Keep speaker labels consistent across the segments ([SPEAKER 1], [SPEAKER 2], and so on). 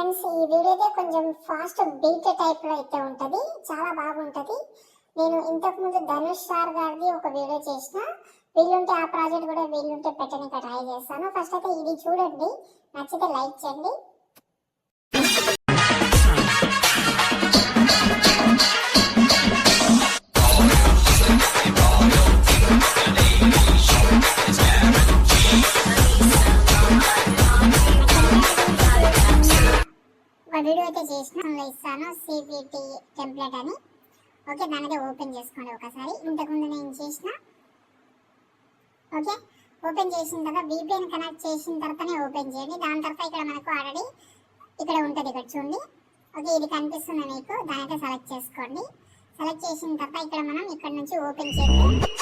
[SPEAKER 1] Friends, ఈ video అయితే కొంచెం ఫాస్ట్ బీట్ టైప్ లో అయితే ఉంటది, చాలా బాగుంటది. నేను ఇంతకు ముందు ధనుష్ సార్ గారిది ఒక వీడియో చేసిన, వీళ్ళుంటే ఆ ప్రాజెక్ట్ కూడా వీళ్ళుంటే పెట్టడానికి ట్రై చేస్తాను. ఫస్ట్ అయితే ఇది చూడండి, నచ్చితే లైక్ చేయండి. వీడియో అయితే చేసిన ఇస్తాను, సిపిటి టెంప్లెట్ అని. ఓకే, దాని అయితే ఓపెన్ చేసుకోండి ఒకసారి. ఇంతకుముందు నేను చేసిన, ఓకే ఓపెన్ చేసిన తర్వాత VPN కనెక్ట్ చేసిన తర్వాతనే ఓపెన్ చేయండి. దాని తర్వాత ఇక్కడ మనకు ఆల్రెడీ ఇక్కడ ఉంటుంది, ఇక్కడ చూడండి. ఓకే, ఇది కనిపిస్తుంది మీకు, దాని అయితే సెలెక్ట్ చేసుకోండి. సెలెక్ట్ చేసిన తర్వాత ఇక్కడ మనం ఇక్కడ నుంచి ఓపెన్ చేయండి.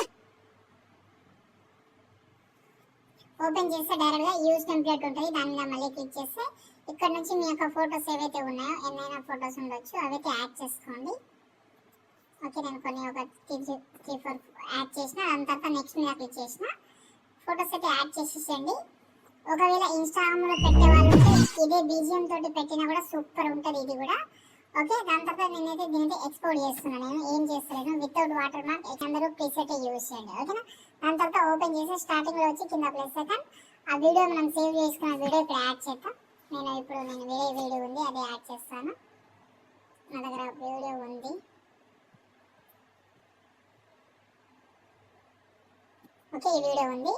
[SPEAKER 1] ఓపెన్ చేస్తే డైరెక్ట్గా యూజ్ టెంప్లెట్ ఉంటుంది, దాని మీద మళ్ళీ క్లిక్ చేస్తే ఇక్కడ నుంచి మీ యొక్క ఫొటోస్ ఏవైతే ఉన్నాయో, ఎన్నైనా ఫొటోస్ ఉండొచ్చు, అవైతే యాడ్ చేసుకోండి. ఓకే, నేను కొన్ని ఒక 3-4 యాడ్ చేసిన. దాని తర్వాత నెక్స్ట్ మీద క్లిక్ చేసిన, ఫొటోస్ అయితే యాడ్ చేసేసండి. ఒకవేళ ఇన్స్టాగ్రామ్లో పెట్టే వాళ్ళు ఇదే BGM తోటి పెట్టినా కూడా సూపర్ ఉంటుంది ఇది కూడా. ఓకే, దాని తర్వాత నేనైతే దీనైతే ఎక్స్పోర్ట్ చేస్తున్నాను. నేను ఏం చేస్తలేను, వితౌట్ వాటర్ మార్క్ అందరూ ప్రీసెట్ యూజ్ చేయండి. ఓకేనా, దాని తర్వాత ఓపెన్ చేసి స్టార్టింగ్లో వచ్చి కింద +, ఆ వీడియో మనం సేవ్ చేసుకున్న వీడియో ఇప్పుడు యాడ్ చేద్దాం. నేను వేరే వీడియో ఉంది, అది యాడ్ చేస్తాను. నా దగ్గర వీడియో ఉంది. ఓకే, ఈ వీడియో ఉంది.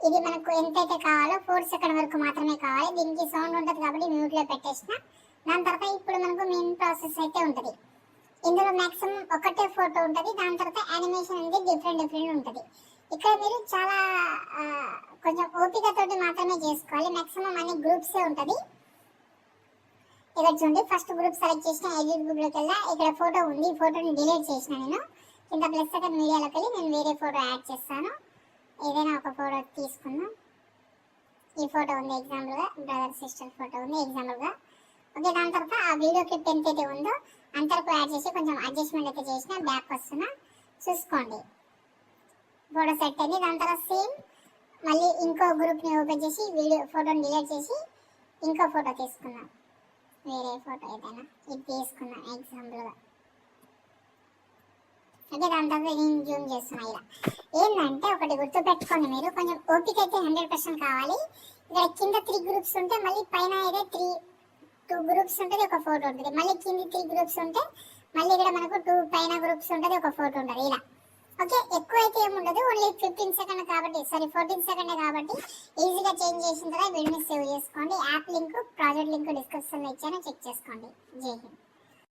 [SPEAKER 1] ఇది మనకు ఎంతైతే కావాలో 4 సెకండ్ వరకు మాత్రమే కావాలి. దీనికి సౌండ్ ఉంటుంది కాబట్టి మ్యూట్లో పెట్టేసిన. దాని తర్వాత ఇప్పుడు మనకు మెయిన్ ప్రాసెస్ అయితే ఉంటుంది. ఇందులో మ్యాక్సిమం ఒకటే ఫోటో ఉంటుంది. దాని తర్వాత యానిమేషన్ అనేది డిఫరెంట్ ఉంటుంది. ఇక్కడ మీరు చాలా కొంచెం ఓపికతోటి మాత్రమే చేసుకోవాలి. మ్యాక్సిమం అన్ని గ్రూప్సే ఉంటుంది. ఇక్కడ చూడండి, ఫస్ట్ గ్రూప్ సెలెక్ట్ చేసిన, ఎడిట్ గ్రూప్లోకి వెళ్ళా, ఇక్కడ ఫోటో ఉంది. ఈ ఫోటోని డిలీట్ చేసిన నేను. కింద +, మీడియాలోకి వెళ్ళి నేను వేరే ఫోటో యాడ్ చేస్తాను. ఏదైనా ఒక ఫోటో తీసుకుందాం. ఈ ఫోటో ఉంది ఎగ్జాంపుల్గా, బ్రదర్ సిస్టర్ ఫోటో ఉంది ఎగ్జాంపుల్గా. ఓకే, దాని తర్వాత ఆ వీడియో క్లిప్ ఎంతైతే ఉందో అంతవరకు యాడ్ చేసి కొంచెం అడ్జస్ట్మెంట్ అయితే చేసిన, బ్యాక్ వస్తున్నా చూసుకోండి. ఫోటో సెట్ అయింది. దాని తర్వాత సేమ్ మళ్ళీ ఇంకో గ్రూప్ని ఓపెన్ చేసి వీడియో ఫోటోని డిలీట్ చేసి ఇంకో ఫోటో తీసుకున్నాం. వేరే ఫోటో ఏదైనా ఇది తీసుకున్నాం ఎగ్జాంపుల్గా. ఓకే, దాని తర్వాత నేను జూమ్ చేస్తున్నా. ఇలా ఏంటంటే ఒకటి గుర్తుపెట్టుకోండి, మీరు కొంచెం ఓపిక అయితే 100% కావాలి. ఇక్కడ కింద 3 గ్రూప్స్ ఉంటే మళ్ళీ పైన అయితే 2 గ్రూప్స్ ఉంటుంది, ఒక ఫోటో ఉంటుంది. మళ్ళీ కింది 3 గ్రూప్స్ ఉంటే మళ్ళీ ఇక్కడ మనకు 2 పైన గ్రూప్స్ ఉంటుంది, ఒక ఫోటో ఉంటుంది. ఇలా ఓకే, ఎక్కువ అయితే ఏముండదు, ఓన్లీ 15 సెకండ్ కాబట్టి 14 సెకండ్ కాబట్టి ఈజీగా చేంజ్ చేసిన తర్వాత వీడియోని సేవ్ చేసుకోండి. యాప్ లింక్, ప్రాజెక్ట్ లింక్ డిస్క్రిప్షన్లో ఇచ్చాను, చెక్ చేసుకోండి. జై హింద్.